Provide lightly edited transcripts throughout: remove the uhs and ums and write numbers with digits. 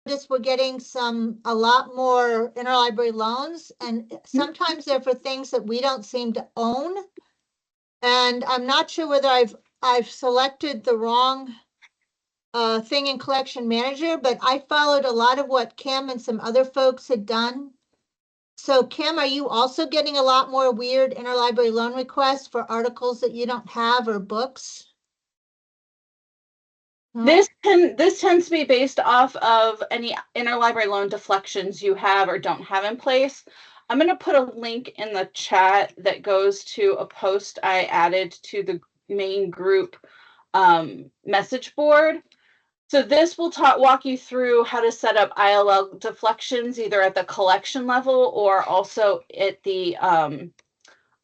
noticed we're getting a lot more interlibrary loans, and sometimes they're for things that we don't seem to own. And I'm not sure whether I've selected the wrong thing in collection manager, but I followed a lot of what Kim and some other folks had done. So Kim, are you also getting a lot more weird interlibrary loan requests for articles that you don't have or books? No? This tends to be based off of any interlibrary loan deflections you have or don't have in place. I'm going to put a link in the chat that goes to a post I added to the main group message board. So this will walk you through how to set up ILL deflections either at the collection level or also at the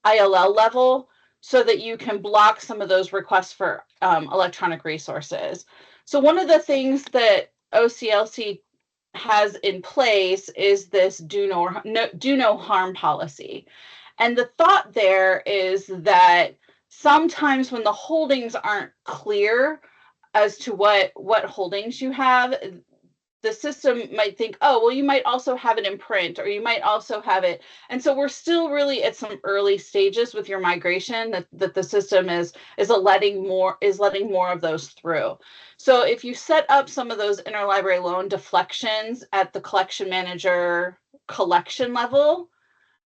ILL level, so that you can block some of those requests for electronic resources. So one of the things that OCLC has in place is this do no harm policy. And the thought there is that sometimes when the holdings aren't clear as to what holdings you have, the system might think, oh, well, you might also have it in print, or you might also have it. And so we're still really at some early stages with your migration that the system is letting more of those through. So if you set up some of those interlibrary loan deflections at the collection manager collection level,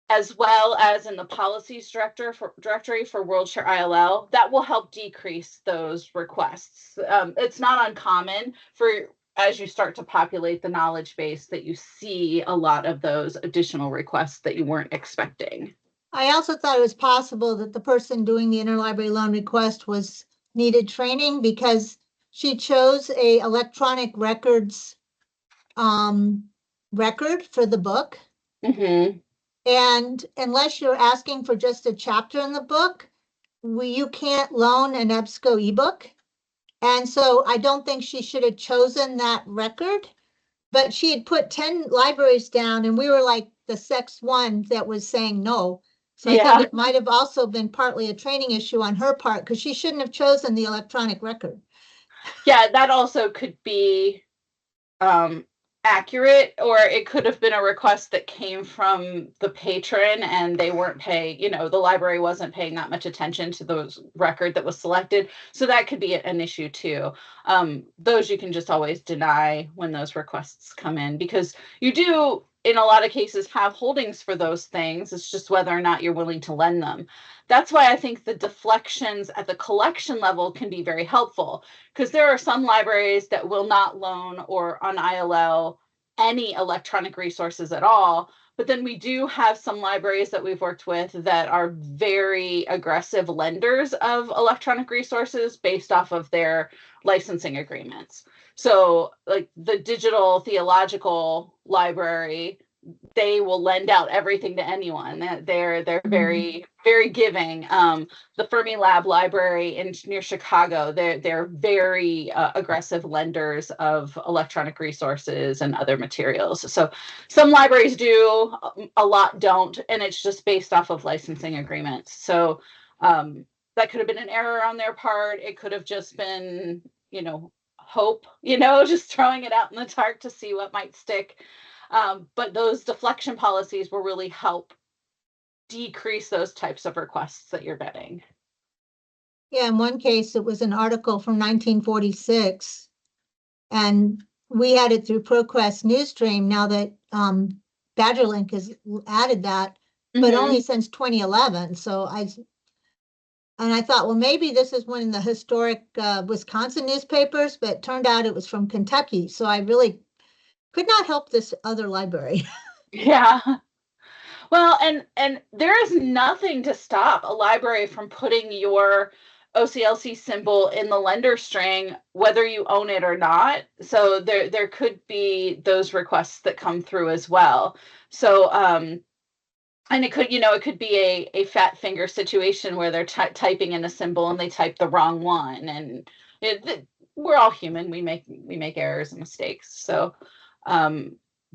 as well as in the policies directory for WorldShare ILL, that will help decrease those requests. It's not uncommon for, as you start to populate the knowledge base, that you see a lot of those additional requests that you weren't expecting. I also thought it was possible that the person doing the interlibrary loan request needed training, because she chose a electronic records record for the book. Mm-hmm. And unless you're asking for just a chapter in the book, you can't loan an EBSCO ebook. And so I don't think she should have chosen that record, but she had put 10 libraries down, and we were like the sixth one that was saying no. So I think it might have also been partly a training issue on her part, because she shouldn't have chosen the electronic record. Yeah, that also could be accurate, or it could have been a request that came from the patron and they weren't paying, the library wasn't paying that much attention to the record that was selected. So that could be an issue too. Those you can just always deny when those requests come in, because you do, in a lot of cases, have holdings for those things. It's just whether or not you're willing to lend them. That's why I think the deflections at the collection level can be very helpful, because there are some libraries that will not loan or on ILL any electronic resources at all. But then we do have some libraries that we've worked with that are very aggressive lenders of electronic resources based off of their licensing agreements. So like the Digital Theological Library, they will lend out everything to anyone. They're very, very giving. The Fermilab Library near Chicago, they're very aggressive lenders of electronic resources and other materials. So some libraries do, a lot don't, and it's just based off of licensing agreements. So that could have been an error on their part. It could have just been, hope, just throwing it out in the dark to see what might stick. But those deflection policies will really help decrease those types of requests that you're getting. Yeah, in one case, it was an article from 1946, and we had it through ProQuest Newsstream. Now that Badgerlink has added that, but only since 2011. So I thought, well, maybe this is one of the historic Wisconsin newspapers, but it turned out it was from Kentucky. So I really could not help this other library. Yeah. Well, and there is nothing to stop a library from putting your OCLC symbol in the lender string, whether you own it or not. So there could be those requests that come through as well. So and it could be a fat finger situation where they're typing in a symbol and they type the wrong one, and we're all human. We make errors and mistakes. So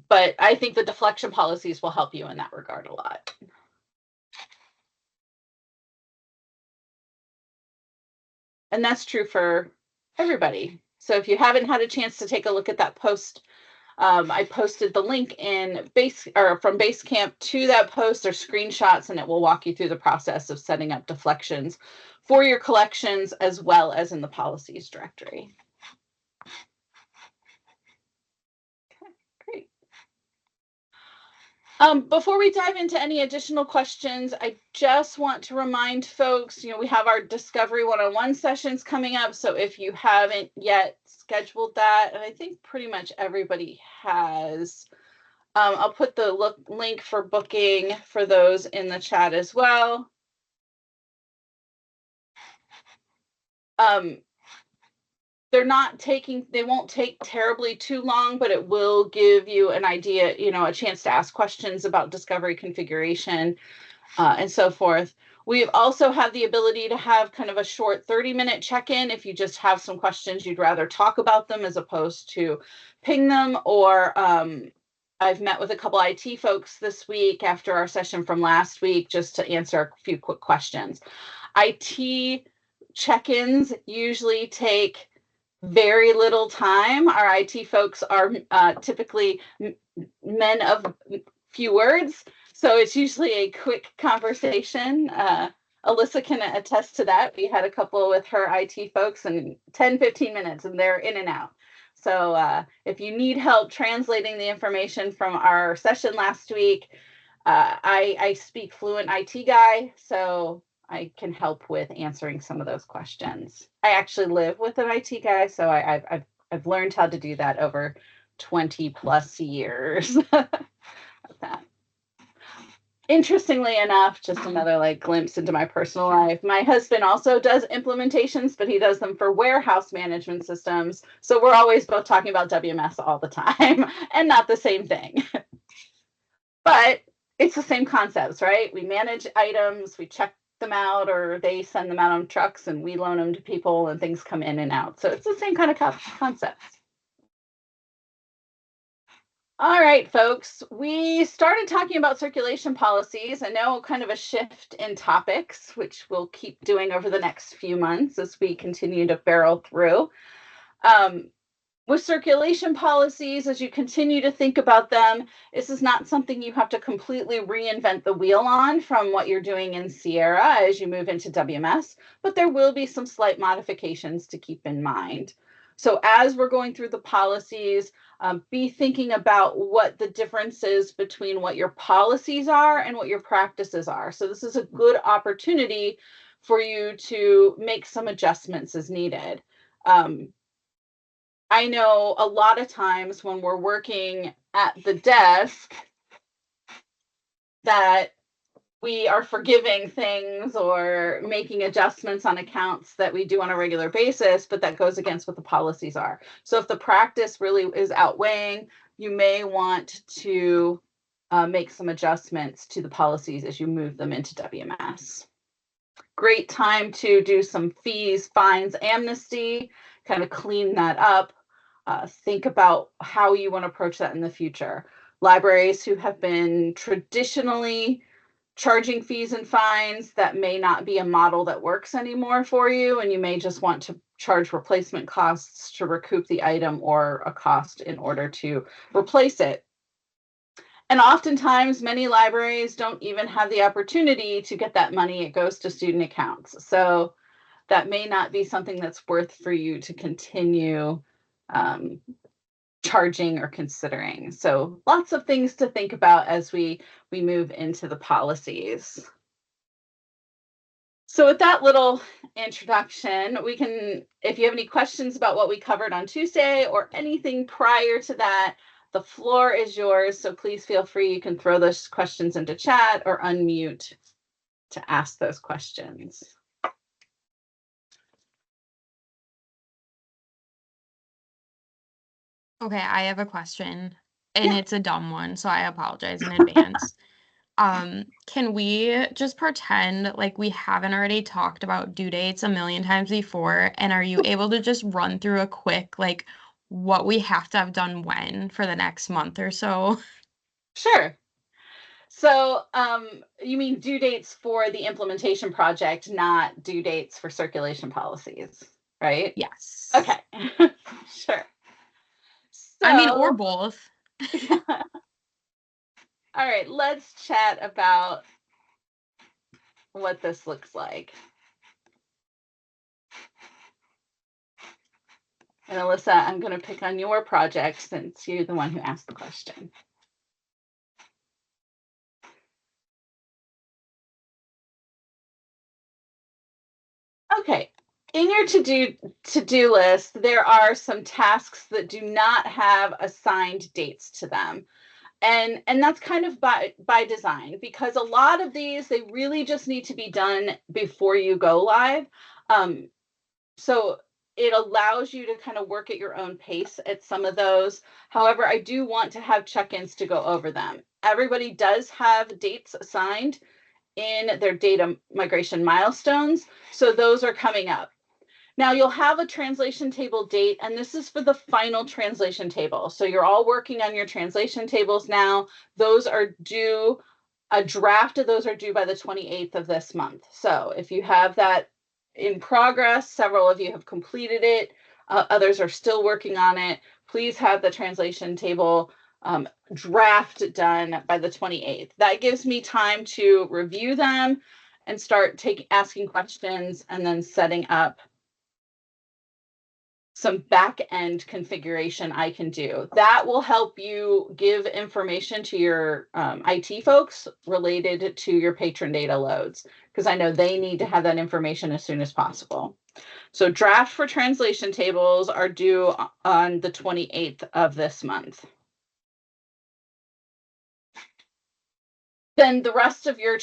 but I think the deflection policies will help you in that regard a lot. And that's true for everybody. So if you haven't had a chance to take a look at that post I posted the link in from Basecamp to that post, or screenshots, and it will walk you through the process of setting up deflections for your collections as well as in the policies directory. Okay, great. Before we dive into any additional questions, I just want to remind folks, we have our Discovery 101 sessions coming up. So if you haven't yet scheduled that, and I think pretty much everybody has, I'll put the link for booking for those in the chat as well. They won't take terribly too long, but it will give you an idea, a chance to ask questions about Discovery configuration and so forth. We also have the ability to have kind of a short 30-minute check-in if you just have some questions you'd rather talk about them as opposed to ping them. Or I've met with a couple IT folks this week after our session from last week just to answer a few quick questions. IT check-ins usually take very little time. Our IT folks are typically men of few words, so it's usually a quick conversation. Alyssa can attest to that. We had a couple with her IT folks in 10-15 minutes, and they're in and out. So if you need help translating the information from our session last week, I speak fluent IT guy, so I can help with answering some of those questions. I actually live with an IT guy, so I've learned how to do that over 20 plus years. That. Interestingly enough, just another glimpse into my personal life. My husband also does implementations, but he does them for warehouse management systems. So we're always both talking about WMS all the time and not the same thing. But it's the same concepts, right? We manage items, we check them out, or they send them out on trucks and we loan them to people and things come in and out. So it's the same kind of concepts. All right, folks, we started talking about circulation policies. I know kind of a shift in topics, which we'll keep doing over the next few months as we continue to barrel through. With circulation policies, as you continue to think about them, this is not something you have to completely reinvent the wheel on from what you're doing in Sierra as you move into WMS, but there will be some slight modifications to keep in mind. So as we're going through the policies, be thinking about what the difference is between what your policies are and what your practices are. So this is a good opportunity for you to make some adjustments as needed. I know a lot of times when we're working at the desk that we are forgiving things or making adjustments on accounts that we do on a regular basis, but that goes against what the policies are. So if the practice really is outweighing, you may want to make some adjustments to the policies as you move them into WMS. Great time to do some fees, fines, amnesty, kind of clean that up. Think about how you want to approach that in the future. Libraries who have been traditionally charging fees and fines, that may not be a model that works anymore for you, and you may just want to charge replacement costs to recoup the item or a cost in order to replace it. And oftentimes, many libraries don't even have the opportunity to get that money. It goes to student accounts. So that may not be something that's worth for you to continue charging or considering. So lots of things to think about as we move into the policies. So with that little introduction, we can, if you have any questions about what we covered on Tuesday or anything prior to that, the floor is yours. So please feel free. You can throw those questions into chat or unmute to ask those questions. Okay, I have a question, and it's a dumb one, so I apologize in advance. Can we just pretend like we haven't already talked about due dates a million times before? And are you able to just run through a quick, what we have to have done when for the next month or so? Sure. So you mean due dates for the implementation project, not due dates for circulation policies, right? Yes. Okay, sure. I mean, or So, both. yeah. All right, let's chat about what this looks like. And Alyssa, I'm going to pick on your project since you're the one who asked the question. Okay, in your to-do list, there are some tasks that do not have assigned dates to them. And that's kind of by design, because a lot of these, they really just need to be done before you go live. So it allows you to kind of work at your own pace at some of those. However, I do want to have check-ins to go over them. Everybody does have dates assigned in their data migration milestones, so those are coming up. Now you'll have a translation table date, and this is for the final translation table. So you're all working on your translation tables now. Those are due, a draft of those are due by the 28th of this month. So if you have that in progress, several of you have completed it, others are still working on it, please have the translation table draft done by the 28th. That gives me time to review them and start asking questions and then setting up some back end configuration I can do. That will help you give information to your IT folks related to your patron data loads, because I know they need to have that information as soon as possible. So draft for translation tables are due on the 28th of this month. Then the rest of your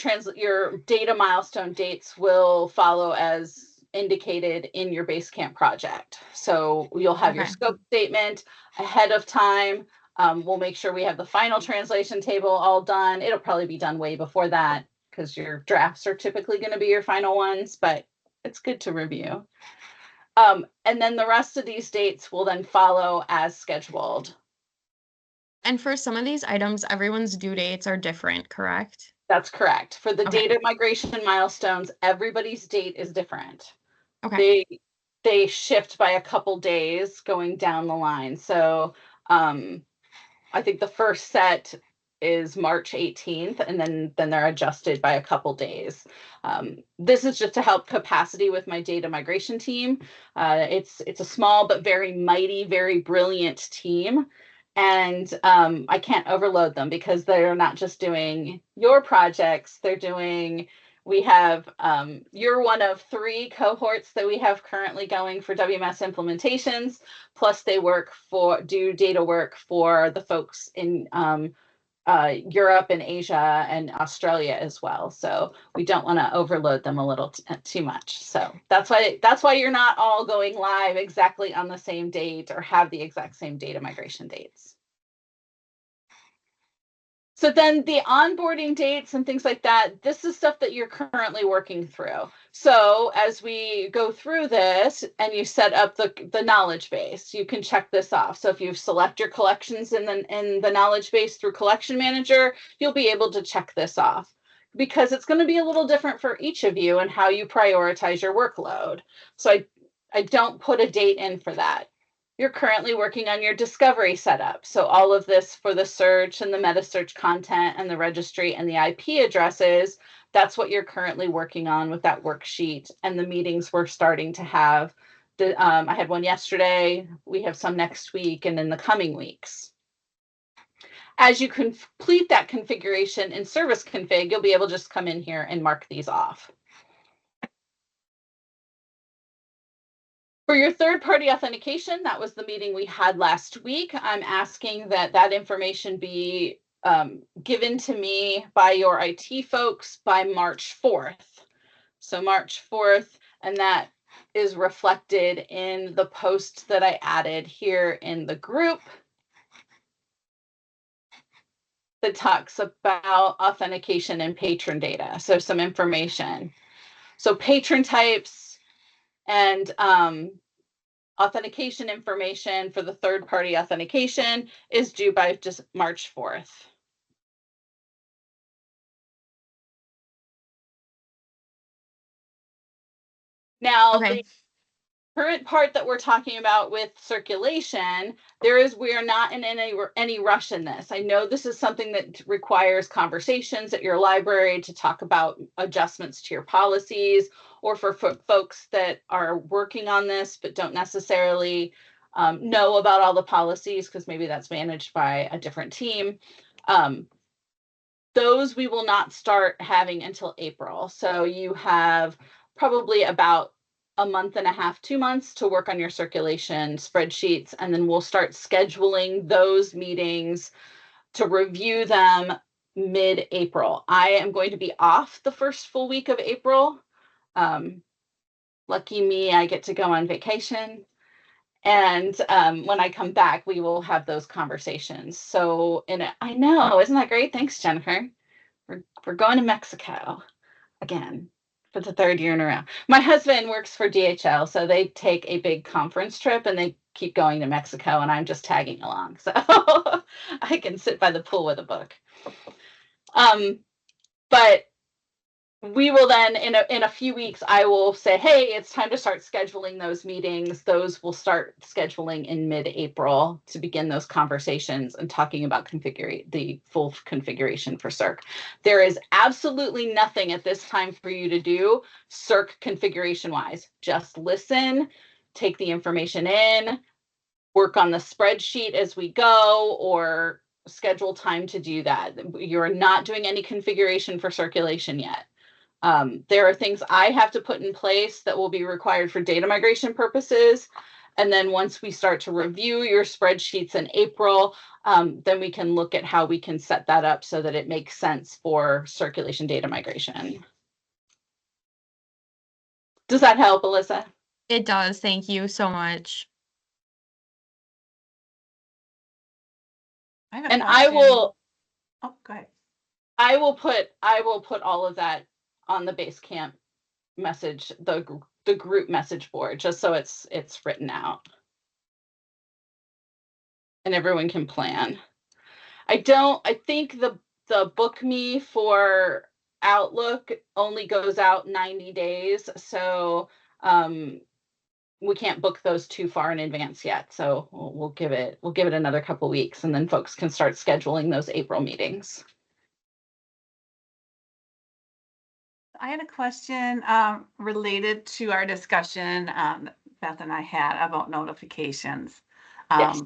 data milestone dates will follow as indicated in your Basecamp project. So you'll have your scope statement ahead of time. We'll make sure we have the final translation table all done. It'll probably be done way before that, because your drafts are typically going to be your final ones, but it's good to review. And then the rest of these dates will then follow as scheduled. And for some of these items, everyone's due dates are different, correct? That's correct. For the data migration milestones, everybody's date is different. Okay. They shift by a couple days going down the line. So I think the first set is March 18th, and then they're adjusted by a couple days. This is just to help capacity with my data migration team. It's a small but very mighty, very brilliant team. And I can't overload them, because they're not just doing your projects, they're doing, we have, you're one of 3 cohorts that we have currently going for WMS implementations, plus they do data work for the folks in Europe and Asia and Australia as well. So we don't want to overload them a little too much. So that's why you're not all going live exactly on the same date or have the exact same data migration dates. So then the onboarding dates and things like that, this is stuff that you're currently working through. So as we go through this and you set up the knowledge base, you can check this off. So if you select your collections in the knowledge base through Collection Manager, you'll be able to check this off, because it's going to be a little different for each of you and how you prioritize your workload. So I don't put a date in for that. You're currently working on your discovery setup. So all of this for the search and the meta search content and the registry and the IP addresses, that's what you're currently working on with that worksheet and the meetings we're starting to have. I had one yesterday, we have some next week and in the coming weeks. As you complete that configuration in service config, you'll be able to just come in here and mark these off. For your third-party authentication, that was the meeting we had last week. I'm asking that information be given to me by your IT folks by March 4th. So March 4th, and that is reflected in the post that I added here in the group that talks about authentication and patron data. So some information. So patron types and authentication information for the third-party authentication is due by just March 4th. Now, current part that we're talking about with circulation, we are not in any rush in this. I know this is something that requires conversations at your library to talk about adjustments to your policies, or for folks that are working on this but don't necessarily know about all the policies because maybe that's managed by a different team. Those we will not start having until April. So you have probably about a month and a half, 2 months to work on your circulation spreadsheets, and then we'll start scheduling those meetings to review them mid-April. I am going to be off the first full week of April. Lucky me, I get to go on vacation. And when I come back, we will have those conversations. So, I know, isn't that great? Thanks, Jennifer. We're going to Mexico again for the 3rd year in a row. My husband works for DHL, so they take a big conference trip and they keep going to Mexico, and I'm just tagging along. So I can sit by the pool with a book. But we will then, in a few weeks, I will say, hey, it's time to start scheduling those meetings. Those will start scheduling in mid-April to begin those conversations and talking about the full configuration for CIRC. There is absolutely nothing at this time for you to do CIRC configuration-wise. Just listen, take the information in, work on the spreadsheet as we go, or schedule time to do that. You're not doing any configuration for circulation yet. There are things I have to put in place that will be required for data migration purposes. And then once we start to review your spreadsheets in April, then we can look at how we can set that up so that it makes sense for circulation data migration. Does that help, Alyssa? It does. Thank you so much. I have a And question. I will. Oh, go ahead. I will put all of that on the Basecamp message, the group message board, just so it's written out and everyone can plan. I think the book me for Outlook only goes out 90 days, so we can't book those too far in advance yet. So we'll give it another couple weeks, and then folks can start scheduling those April meetings. I had a question related to our discussion Beth and I had about notifications. Yes.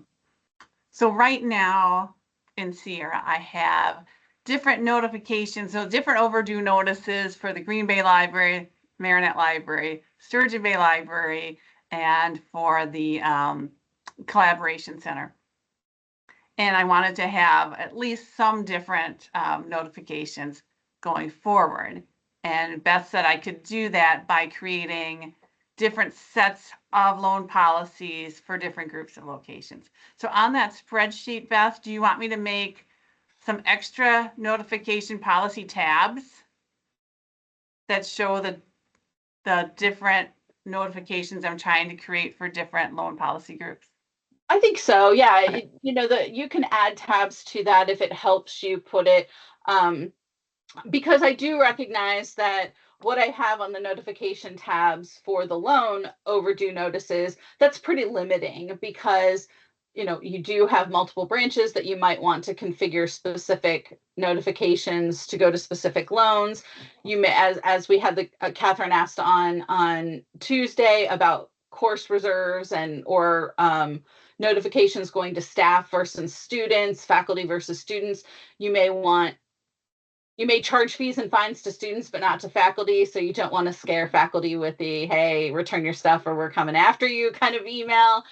So right now in Sierra, I have different notifications, so different overdue notices for the Green Bay Library, Marinette Library, Sturgeon Bay Library, and for the Collaboration Center. And I wanted to have at least some different notifications going forward. And Beth said I could do that by creating different sets of loan policies for different groups of locations. So on that spreadsheet, Beth, do you want me to make some extra notification policy tabs that show the different notifications I'm trying to create for different loan policy groups? I think so. Yeah. Okay. You can add tabs to that if it helps you put it, because I do recognize that what I have on the notification tabs for the loan overdue notices, that's pretty limiting, because you do have multiple branches that you might want to configure specific notifications to go to specific loans. You may, as we had the Catherine asked on Tuesday about course reserves or notifications going to staff versus students, faculty versus students. You may charge fees and fines to students, but not to faculty. So you don't want to scare faculty with the, hey, return your stuff or we're coming after you kind of email.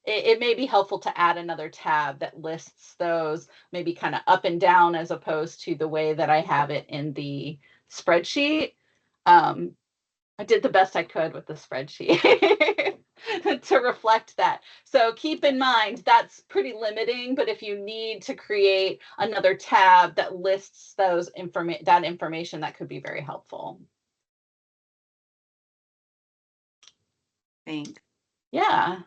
It may be helpful to add another tab that lists those maybe kind of up and down, as opposed to the way that I have it in the spreadsheet. I did the best I could with the spreadsheet to reflect that. So keep in mind, that's pretty limiting, but if you need to create another tab that lists that information, that could be very helpful. Thanks. Yeah.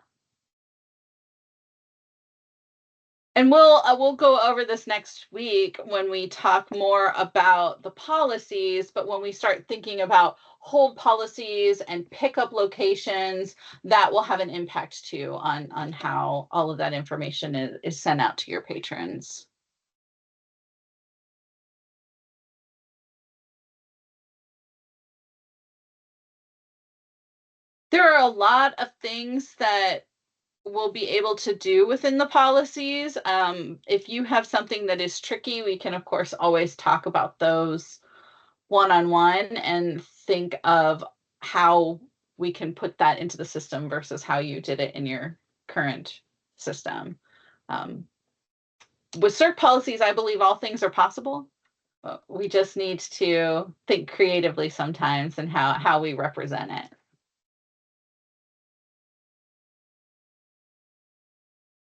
And we'll go over this next week when we talk more about the policies, but when we start thinking about hold policies and pick up locations, that will have an impact too on how all of that information is sent out to your patrons. There are a lot of things that we'll be able to do within the policies. If you have something that is tricky, we can of course always talk about those one-on-one and think of how we can put that into the system versus how you did it in your current system. With CERT policies, I believe all things are possible. We just need to think creatively sometimes and how we represent it.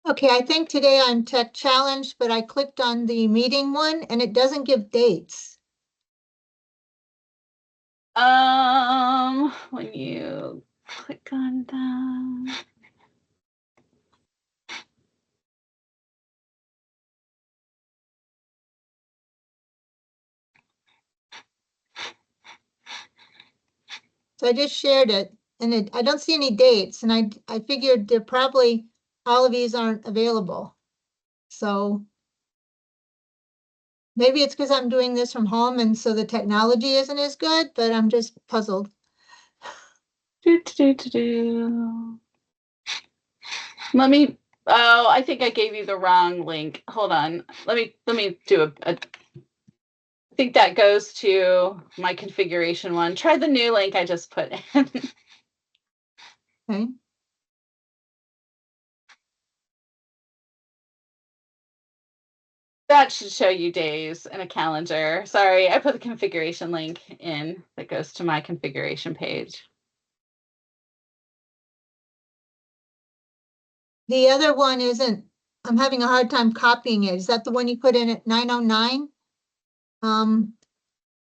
Okay, I think today I'm tech challenged, but I clicked on the meeting one and it doesn't give dates. When you click on that. So I just shared it and I don't see any dates and I figured they're probably, all of these aren't available. So maybe it's because I'm doing this from home and so the technology isn't as good, but I'm just puzzled. Let me, oh, I think I gave you the wrong link. Hold on. Let me do I think that goes to my configuration one. Try the new link I just put in. Okay. That should show you days in a calendar. Sorry, I put the configuration link in that goes to my configuration page. The other one isn't, I'm having a hard time copying it. Is that the one you put in at 9:09? I'm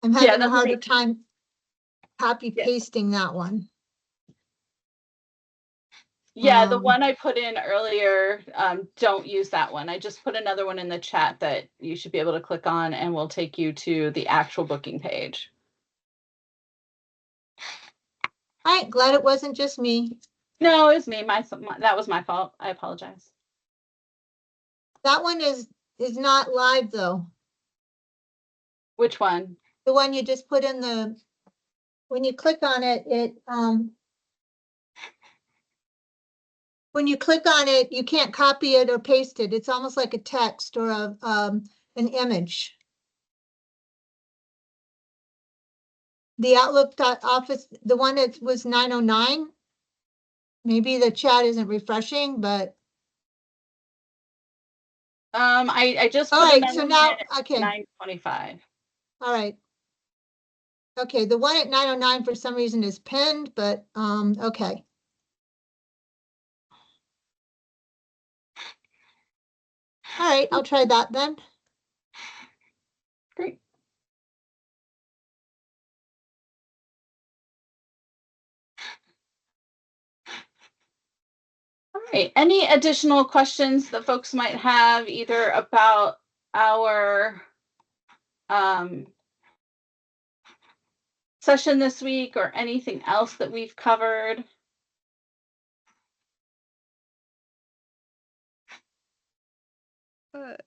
having a that's harder me. time copy Yeah. pasting that one. Yeah, the one I put in earlier, don't use that one. I just put another one in the chat that you should be able to click on and will take you to the actual booking page. All right, glad it wasn't just me. No, it was me. That was my fault. I apologize. That one is not live though. Which one? The one you just put in the, when you click on it, when you click on it, you can't copy it or paste it. It's almost like a text or an image. The Outlook.office, the one that was 9:09. Maybe the chat isn't refreshing, but. I just All put right, another so one now, in at okay, 9:25. all right. Okay, the one at 9:09 for some reason is pinned, but okay. All right, I'll try that then. Great. All right, any additional questions that folks might have either about our session this week or anything else that we've covered?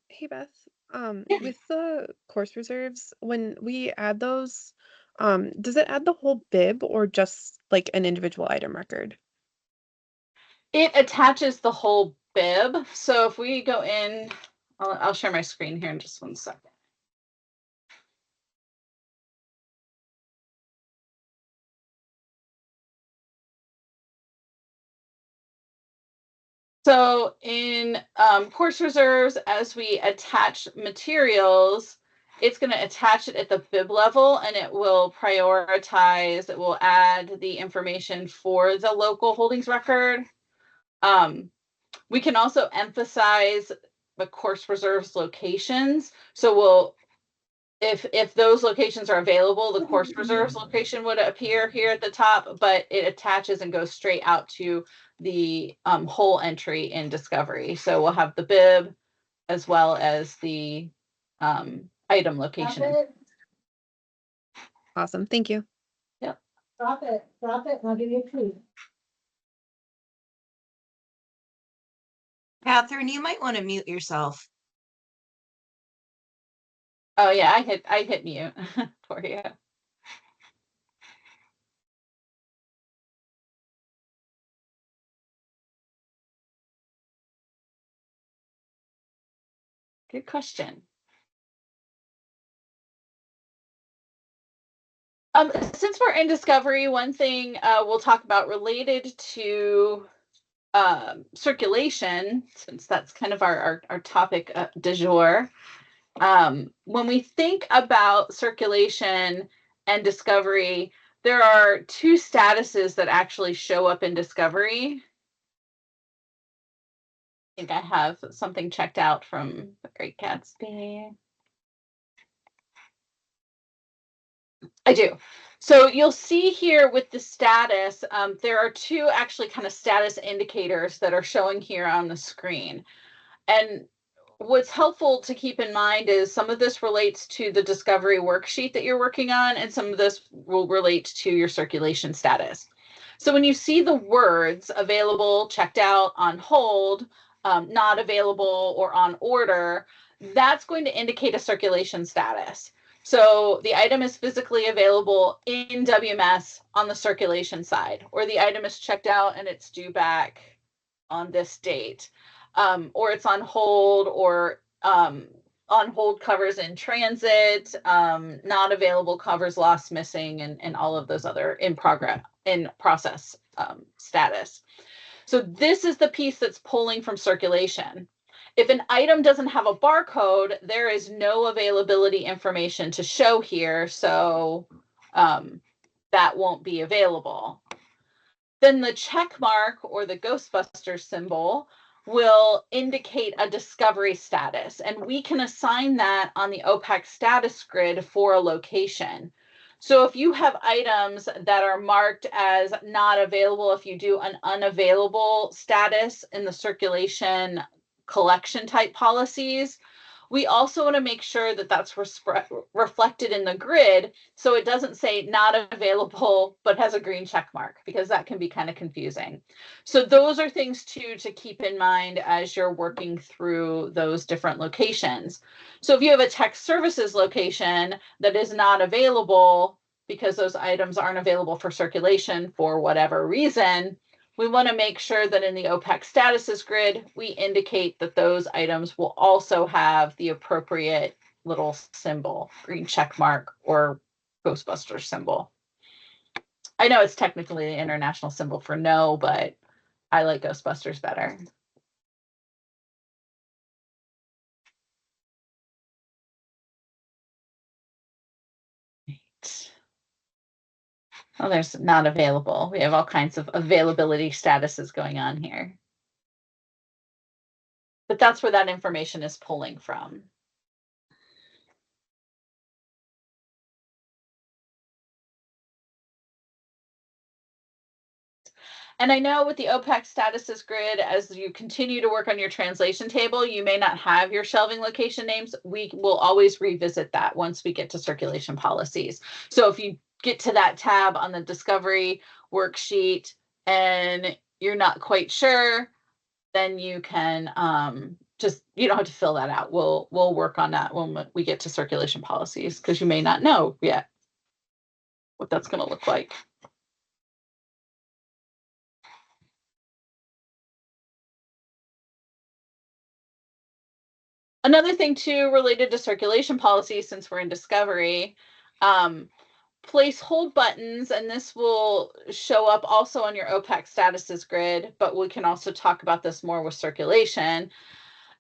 Hey Beth, Yeah. with the course reserves, when we add those, does it add the whole bib or just like an individual item record? It attaches the whole bib. So if we go in, I'll share my screen here in just 1 second. So in course reserves, as we attach materials, it's going to attach it at the bib level and it will prioritize, it will add the information for the local holdings record. We can also emphasize the course reserves locations. So if those locations are available, the course reserves location would appear here at the top, but it attaches and goes straight out to the whole entry in Discovery. So we'll have the bib as well as the item location. Awesome, thank you. Yep. Drop it, and I'll give you a treat. Catherine, you might want to mute yourself. Oh yeah, I hit mute for you. Good question. Since we're in discovery, one thing we'll talk about related to circulation, since that's kind of our topic du jour. When we think about circulation and discovery, there are two statuses that actually show up in discovery. I think I have something checked out from The Great Gatsby. I do. So you'll see here with the status, there are two actually kind of status indicators that are showing here on the screen. And what's helpful to keep in mind is some of this relates to the discovery worksheet that you're working on, and some of this will relate to your circulation status. So when you see the words available, checked out, on hold, not available, or on order, that's going to indicate a circulation status. So the item is physically available in WMS on the circulation side, or the item is checked out and it's due back on this date, or it's on hold, or on hold covers in transit, not available covers lost, missing, and all of those other in process status. So this is the piece that's pulling from circulation. If an item doesn't have a barcode, there is no availability information to show here, so that won't be available. Then the check mark or the Ghostbusters symbol will indicate a discovery status, and we can assign that on the OPAC status grid for a location. So if you have items that are marked as not available, if you do an unavailable status in the circulation collection type policies, we also want to make sure that that's reflected in the grid, so it doesn't say not available but has a green check mark, because that can be kind of confusing. So those are things too to keep in mind as you're working through those different locations. So if you have a tech services location that is not available because those items aren't available for circulation for whatever reason, we want to make sure that in the OPAC statuses grid, we indicate that those items will also have the appropriate little symbol, green check mark or Ghostbusters symbol. I know it's technically the international symbol for no, but I like Ghostbusters better. Oh, there's not available. We have all kinds of availability statuses going on here. But that's where that information is pulling from. And I know with the OPAC statuses grid, as you continue to work on your translation table, you may not have your shelving location names. We will always revisit that once we get to circulation policies. So if you get to that tab on the discovery worksheet and you're not quite sure, then you can you don't have to fill that out. We'll work on that when we get to circulation policies, because you may not know yet what that's going to look like. Another thing too, related to circulation policy, since we're in discovery, place hold buttons, and this will show up also on your OPAC statuses grid, but we can also talk about this more with circulation,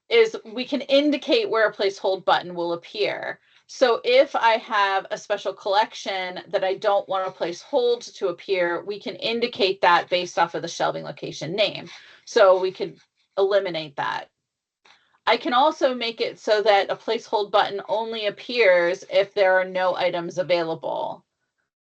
is we can indicate where a place hold button will appear. So if I have a special collection that I don't want a place hold to appear, we can indicate that based off of the shelving location name. So we could eliminate that. I can also make it so that a place hold button only appears if there are no items available.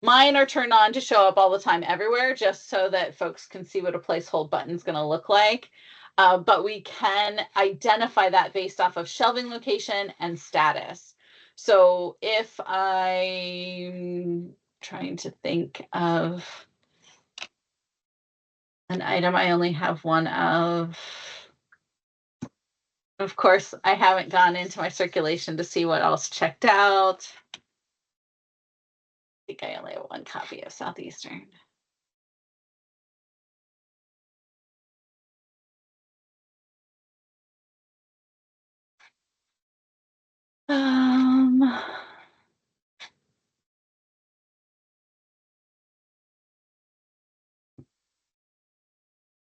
Mine are turned on to show up all the time everywhere, just so that folks can see what a place hold button is going to look like. But we can identify that based off of shelving location and status. So if I trying to think of an item I only have one of. Of course, I haven't gone into my circulation to see what else checked out. I think I only have one copy of Southeastern.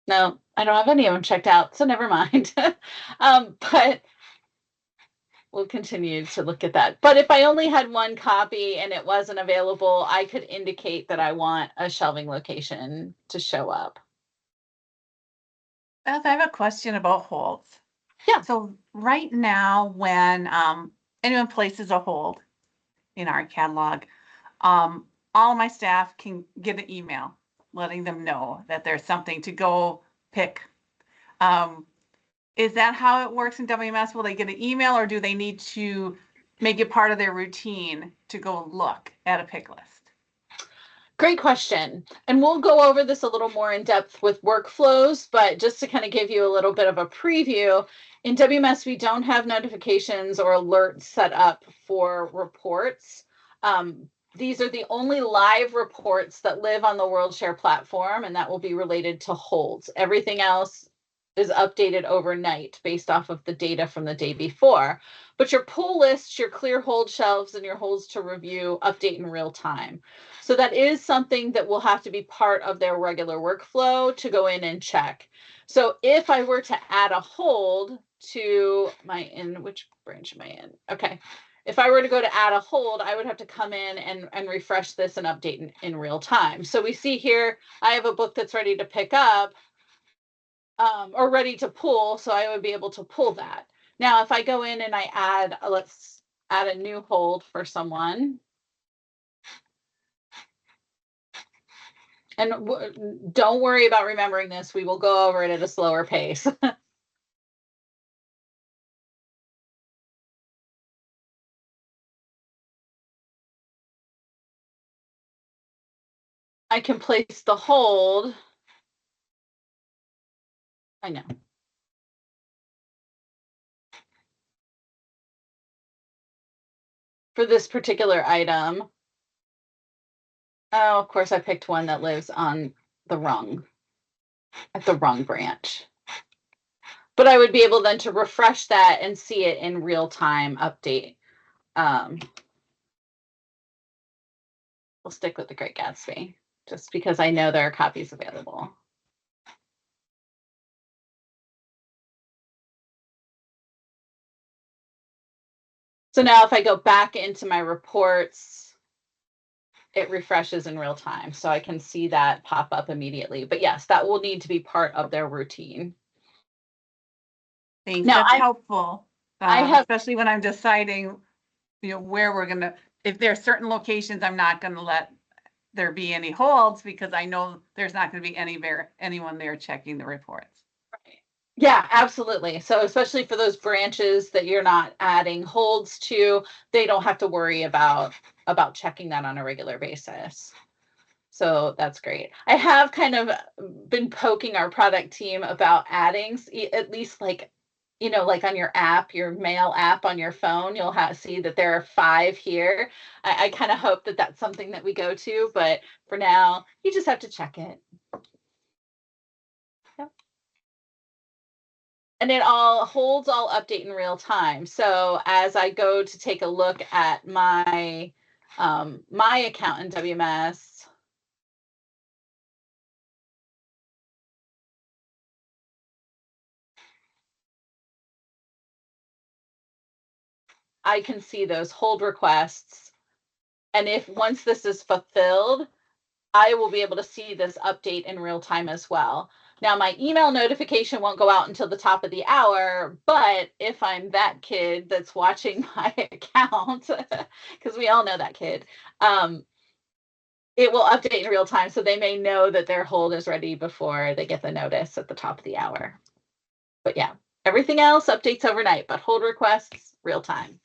No, I don't have any of them checked out, so never mind. But we'll continue to look at that. But if I only had one copy and it wasn't available, I could indicate that I want a shelving location to show up. Beth, I have a question about holds. Yeah. So right now, when anyone places a hold in our catalog, all of my staff can get an email letting them know that there's something to go pick. Is that how it works in WMS? Will they get an email, or do they need to make it part of their routine to go look at a pick list? Great question. And we'll go over this a little more in depth with workflows, but just to kind of give you a little bit of a preview, in WMS, we don't have notifications or alerts set up for reports. These are the only live reports that live on the WorldShare platform, and that will be related to holds. Everything else is updated overnight based off of the data from the day before. But your pull lists, your clear hold shelves, and your holds to review update in real time. So that is something that will have to be part of their regular workflow to go in and check. So if I were to add a hold to which branch am I in? Okay. If I were to go to add a hold, I would have to come in and refresh this and update in real time. So we see here, I have a book that's ready to pick up or ready to pull. So I would be able to pull that. Now, if I go in and I add, let's add a new hold for someone. And don't worry about remembering this. We will go over it at a slower pace. I can place the hold. I know. For this particular item. Oh, of course, I picked one that lives on at the wrong branch. But I would be able then to refresh that and see it in real time update. We'll stick with the Great Gatsby just because I know there are copies available. So now if I go back into my reports, it refreshes in real time. So I can see that pop up immediately. But yes, that will need to be part of their routine. Thanks, Now, that's helpful. I have, especially when I'm deciding, where we're gonna, if there are certain locations, I'm not gonna let there be any holds because I know there's not gonna be anyone there checking the reports. yeah, absolutely. So especially for those branches that you're not adding holds to, they don't have to worry about checking that on a regular basis. So that's great. I have kind of been poking our product team about adding at least like on your app, your mail app on your phone, you'll see that there are 5 here. I kind of hope that that's something that we go to, but for now, you just have to check it. Yep. And it all update in real time. So as I go to take a look at my my account in WMS, I can see those hold requests. And if once this is fulfilled, I will be able to see this update in real time as well. Now, my email notification won't go out until the top of the hour, but if I'm that kid that's watching my account, because we all know that kid, it will update in real time. So they may know that their hold is ready before they get the notice at the top of the hour. But yeah, everything else updates overnight, but hold requests, real time.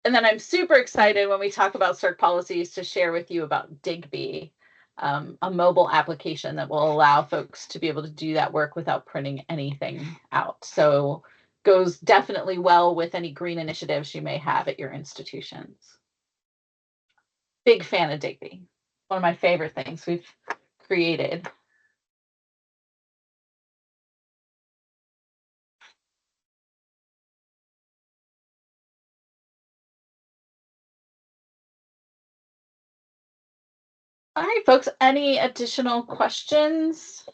And then I'm super excited when we talk about CERC policies to share with you about Digby, a mobile application that will allow folks to be able to do that work without printing anything out. So goes definitely well with any green initiatives you may have at your institutions. Big fan of Digby. One of my favorite things we've created. All right, folks, any additional questions?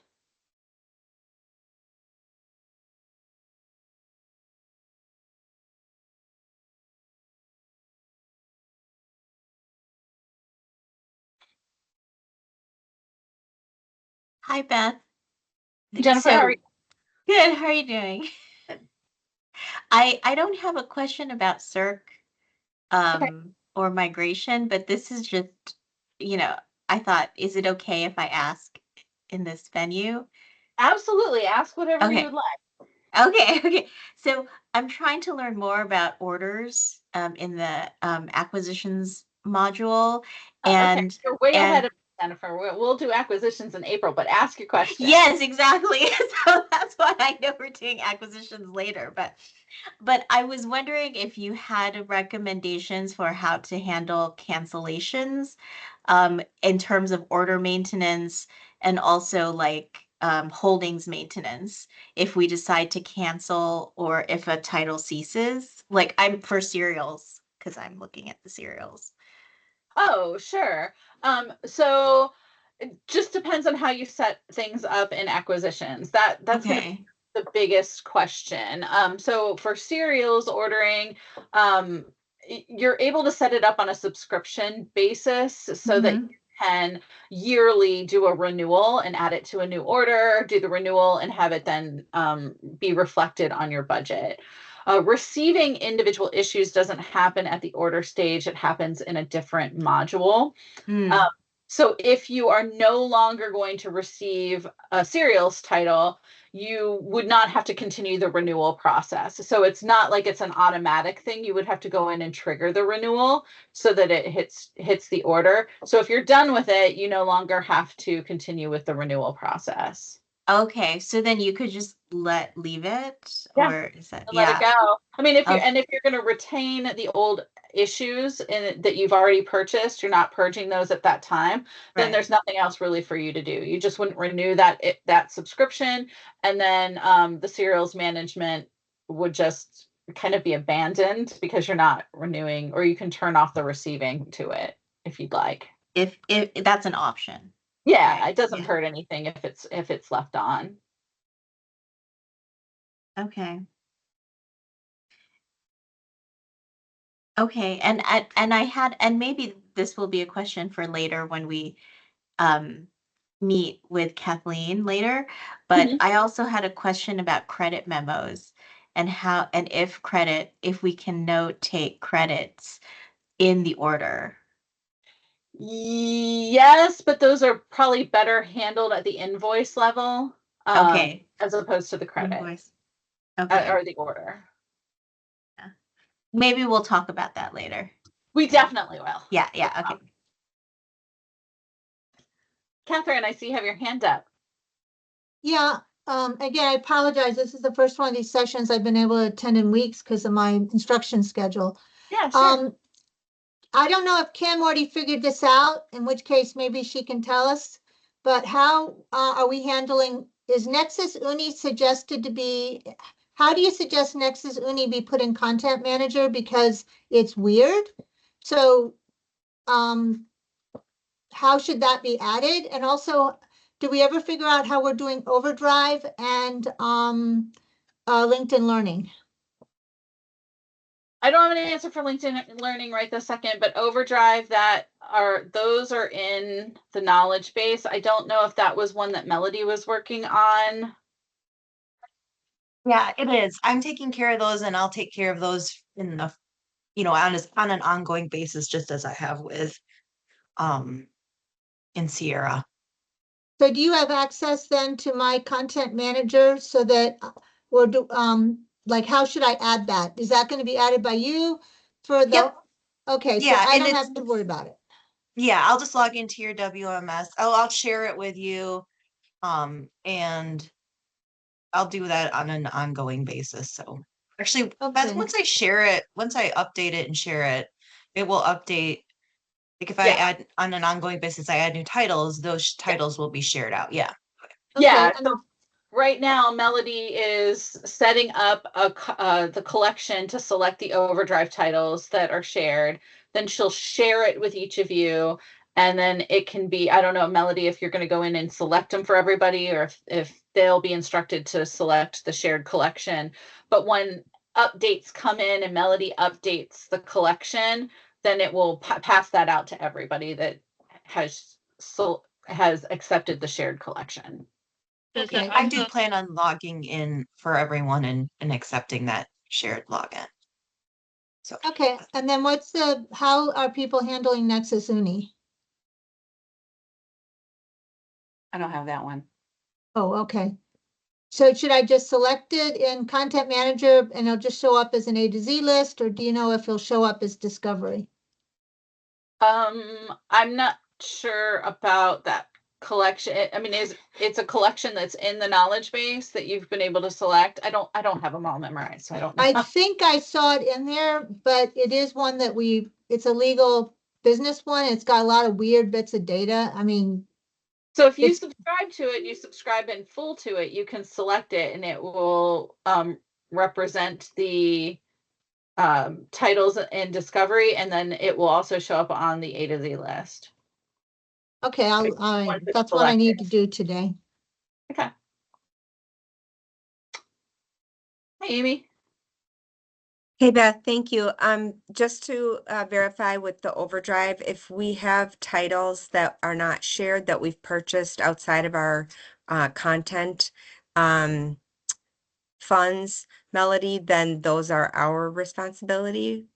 Hi, Beth. Jennifer, how are you? Good. How are you doing? I don't have a question about CERC or migration, but this is just, I thought, is it okay if I ask in this venue? Absolutely. Ask whatever you Okay. would like. Okay. So I'm trying to learn more about orders in the acquisitions module. Okay. You're way and ahead of Jennifer. We'll do acquisitions in April, but ask your question. yes, exactly. So that's why I know we're doing acquisitions later. But I was wondering if you had recommendations for how to handle cancellations in terms of order maintenance and also like holdings maintenance if we decide to cancel or if a title ceases. Like I'm for serials because I'm looking at the serials. Oh, sure. So it just depends on how you set things up in acquisitions. That's going to be the biggest question. So for serials ordering, you're able to set it up on a subscription basis so that you can yearly do a renewal and add it to a new order, do the renewal and have it then be reflected on your budget. Receiving individual issues doesn't happen at the order stage. It happens in a different module. So if you are no longer going to receive a serials title, you would not have to continue the renewal process. So it's not like it's an automatic thing. You would have to go in and trigger the renewal so that it hits the order. So if you're done with it, you no longer have to continue with the renewal process. Okay, so then you could just leave it, Yeah. or is that Let it go. I mean, if you're going to retain the old issues that you've already purchased, you're not purging those at that time, then there's nothing else really for you to do. You just wouldn't renew that subscription, and then the serials management would just kind of be abandoned because you're not renewing, or you can turn off the receiving to it if you'd like. If that's an option. Yeah, right. It doesn't hurt anything if it's left on. Okay. Okay, and I had, and maybe this will be a question for later when we meet with Kathleen later, but I also had a question about credit memos and how and if we can notate credits in the order. Yes, but those are probably better handled at the invoice level, as opposed to the credit Invoice. or the order. Yeah. Maybe we'll talk about that later. We definitely will. Yeah. Okay. Catherine, I see you have your hand up. Yeah. Again, I apologize. This is the first one of these sessions I've been able to attend in weeks because of my instruction schedule. Yeah, sure. I don't know if Kim already figured this out, in which case maybe she can tell us, but how are we handling, is Nexus Uni suggested to be, how do you suggest Nexus Uni be put in Content Manager? Because it's weird. So how should that be added? And also, do we ever figure out how we're doing Overdrive and LinkedIn Learning? I don't have an answer for LinkedIn Learning right this second, but Overdrive, those are in the knowledge base. I don't know if that was one that Melody was working on. Yeah, it is. I'm taking care of those, and I'll take care of those in the, on an ongoing basis, just as I have with in Sierra. So do you have access then to my content manager so that like how should I add that? Is that going to be added by you for the Okay, so Yeah, I and don't it's have to worry about it. yeah, I'll just log into your WMS. I'll share it with you. And I'll do that on an ongoing basis. So actually, Beth, Okay, once I share it, once I update it and share it, it will update. Like if I Yeah. add on an ongoing basis, I add new titles, those titles will be shared out. Yeah. Yeah. okay, So right now, Melody is setting up the collection to select the overdrive titles that are shared. Then she'll share it with each of you. And then it can be, I don't know, Melody, if you're going to go in and select them for everybody, or if they'll be instructed to select the shared collection. But when updates come in and Melody updates the collection, then it will pass that out to everybody that has accepted the shared collection. okay. I do plan on logging in for everyone and accepting that shared login. So Okay, and then how are people handling Nexus Uni? I don't have that one. Oh, okay. So should I just select it in Content Manager and it'll just show up as an A to Z list, or do you know if it'll show up as discovery? I'm not sure about that collection. I mean, it's a collection that's in the knowledge base that you've been able to select. I don't have them all memorized, so I don't know. I think I saw it in there, but it is one that it's a legal business one. It's got a lot of weird bits of data. I mean, So if you it's- subscribe to it, you subscribe in full to it, you can select it and it will represent the titles in discovery, and then it will also show up on the A to Z list. okay, Once it's that's what I need selected. to do today. Okay. Hey, Amy. Hey Beth, thank you. Just to verify with the overdrive, if we have titles that are not shared that we've purchased outside of our content funds, Melody, then those are our responsibility.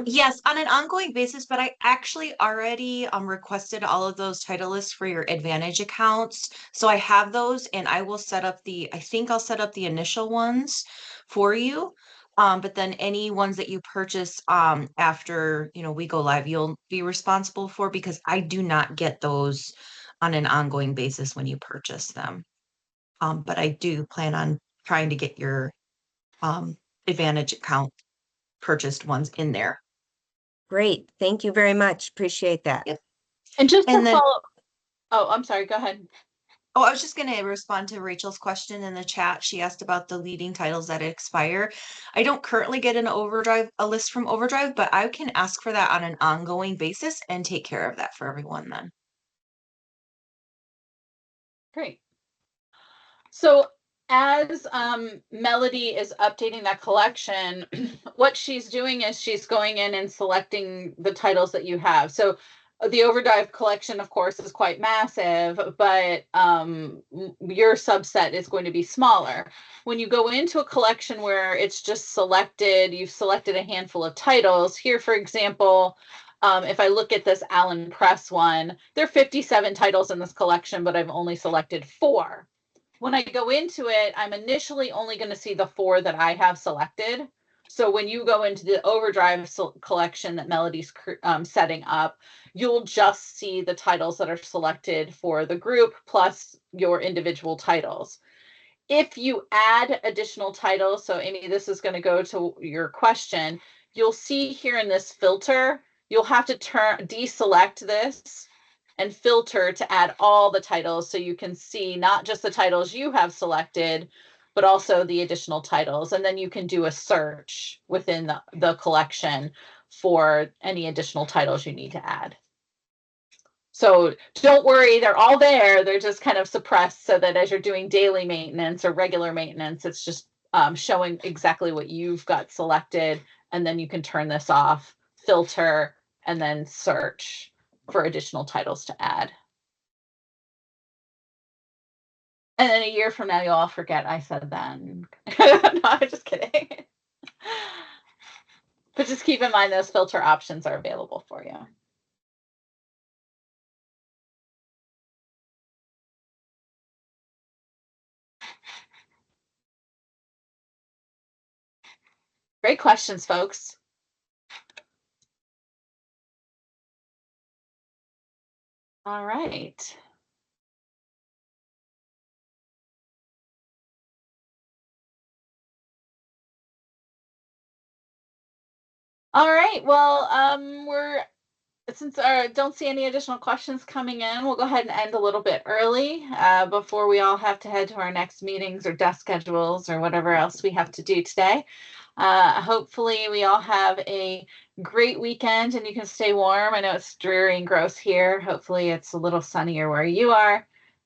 yes, on an ongoing basis, but I actually already requested all of those title lists for your Advantage accounts. So I have those and I will set up I think I'll set up the initial ones for you. But then any ones that you purchase after, we go live, you'll be responsible for, because I do not get those on an ongoing basis when you purchase them. But I do plan on trying to get your Advantage account purchased ones in there. Great, thank you very much. Appreciate that. Yep. And just to And then, follow, oh, I'm sorry, go ahead. I was just going to respond to Rachel's question in the chat. She asked about the leading titles that expire. I don't currently get a list from Overdrive, but I can ask for that on an ongoing basis and take care of that for everyone then. Great. So as Melody is updating that collection, what she's doing is she's going in and selecting the titles that you have. So the Overdrive collection, of course, is quite massive, but your subset is going to be smaller. When you go into a collection where it's just you've selected a handful of titles. Here, for example, if I look at this Allen Press one, there are 57 titles in this collection, but I've only selected 4. When I go into it, I'm initially only going to see the 4 that I have selected. So when you go into the Overdrive collection that Melody's setting up, you'll just see the titles that are selected for the group plus your individual titles. If you add additional titles, so Amy, this is going to go to your question, you'll see here in this filter, you'll have to deselect this and filter to add all the titles so you can see not just the titles you have selected, but also the additional titles. And then you can do a search within the collection for any additional titles you need to add. So don't worry, they're all there. They're just kind of suppressed so that as you're doing daily maintenance or regular maintenance, it's just showing exactly what you've got selected. And then you can turn this off, filter, and then search for additional titles to add. And then a year from now, you'll all forget I said that. No, I'm just kidding. But just keep in mind those filter options are available for you. Great questions, folks. All right. All right. Well, since I don't see any additional questions coming in, we'll go ahead and end a little bit early before we all have to head to our next meetings or desk schedules or whatever else we have to do today. Hopefully we all have a great weekend and you can stay warm. I know it's dreary and gross here. Hopefully it's a little sunnier where you are.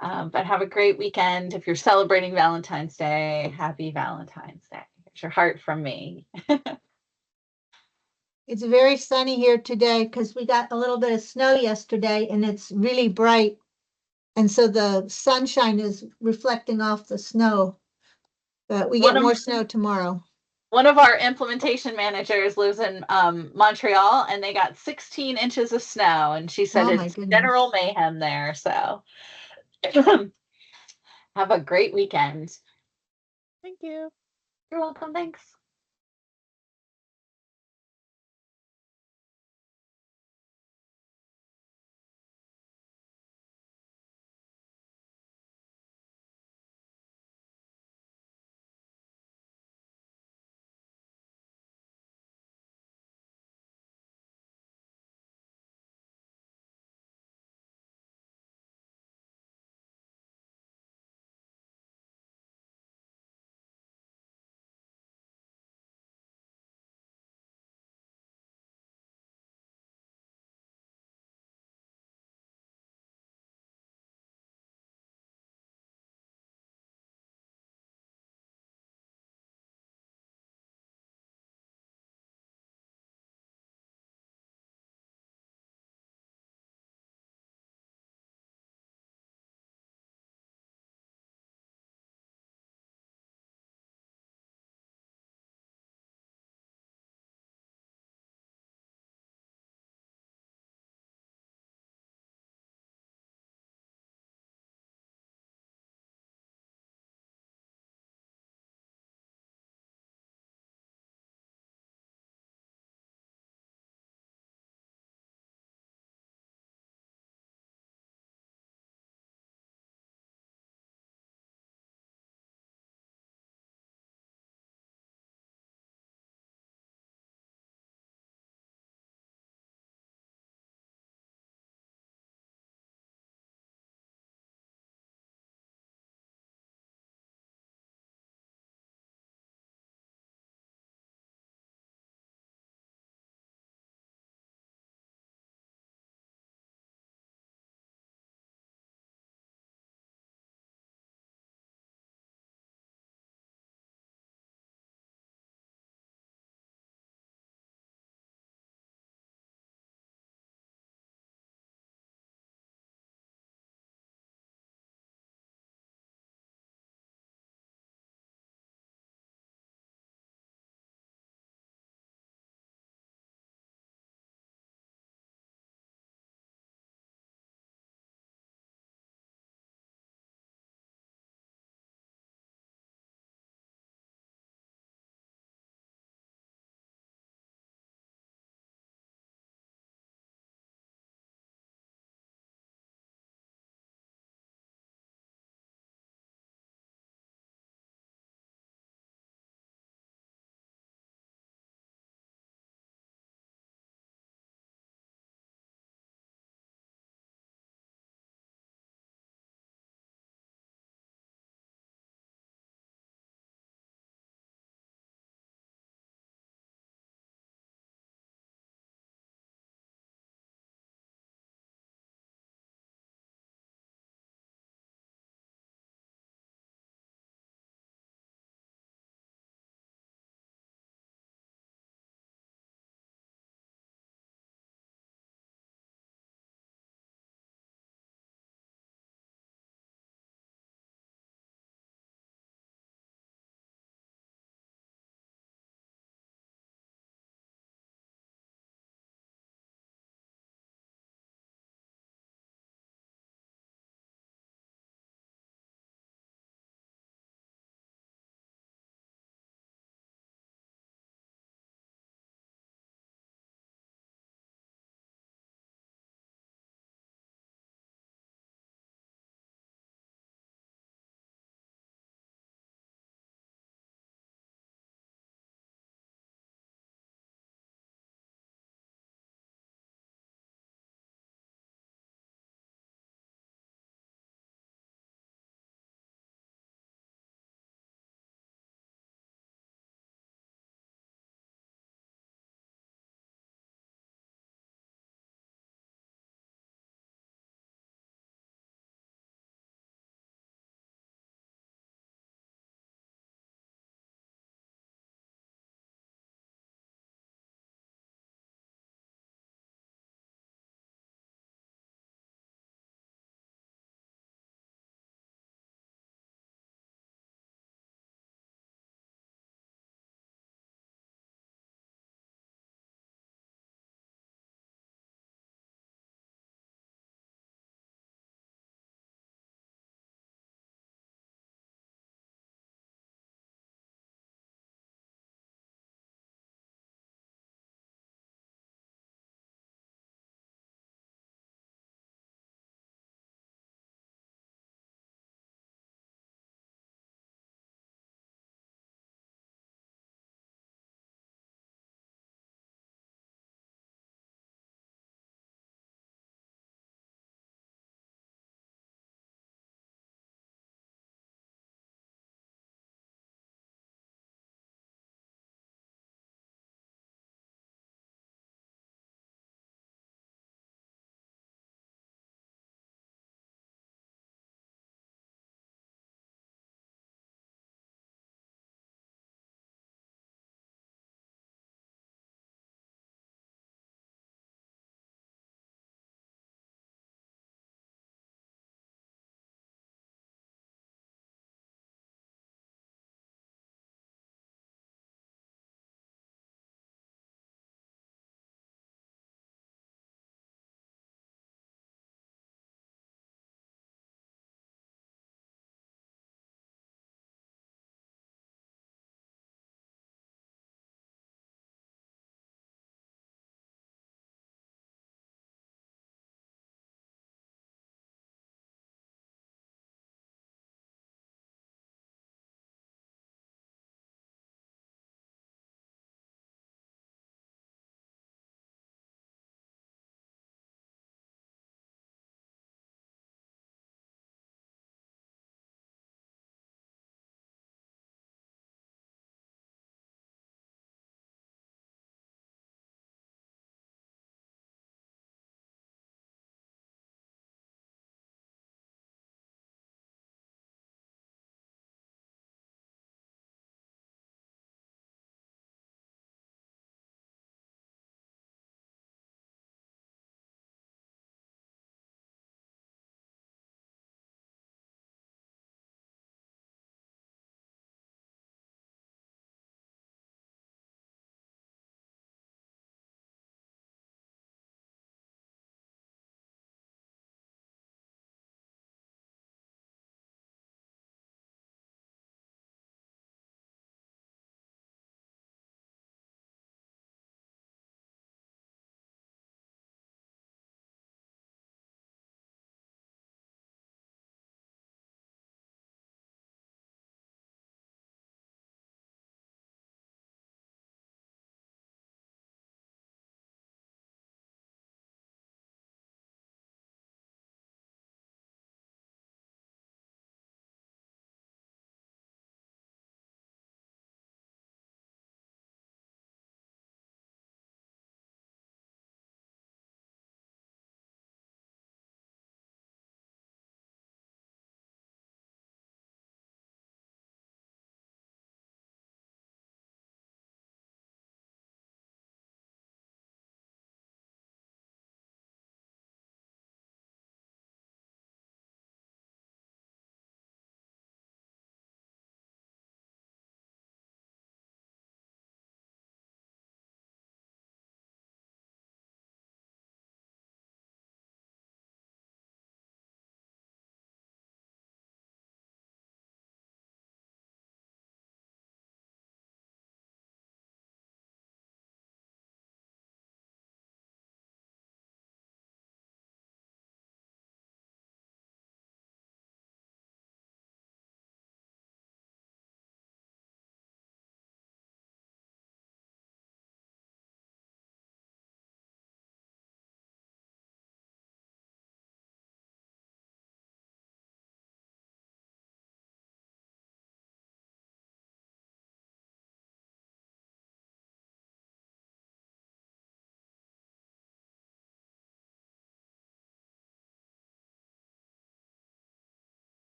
But have a great weekend. If you're celebrating Valentine's Day, happy Valentine's Day. Here's your heart from me. It's very sunny here today because we got a little bit of snow yesterday and it's really bright. And so the sunshine is reflecting off the snow. But we get more snow tomorrow. One of our implementation managers lives in Montreal and they got 16 inches of snow. And she said Oh my it's goodness. general mayhem there. So have a great weekend. Thank you. You're welcome. Thanks.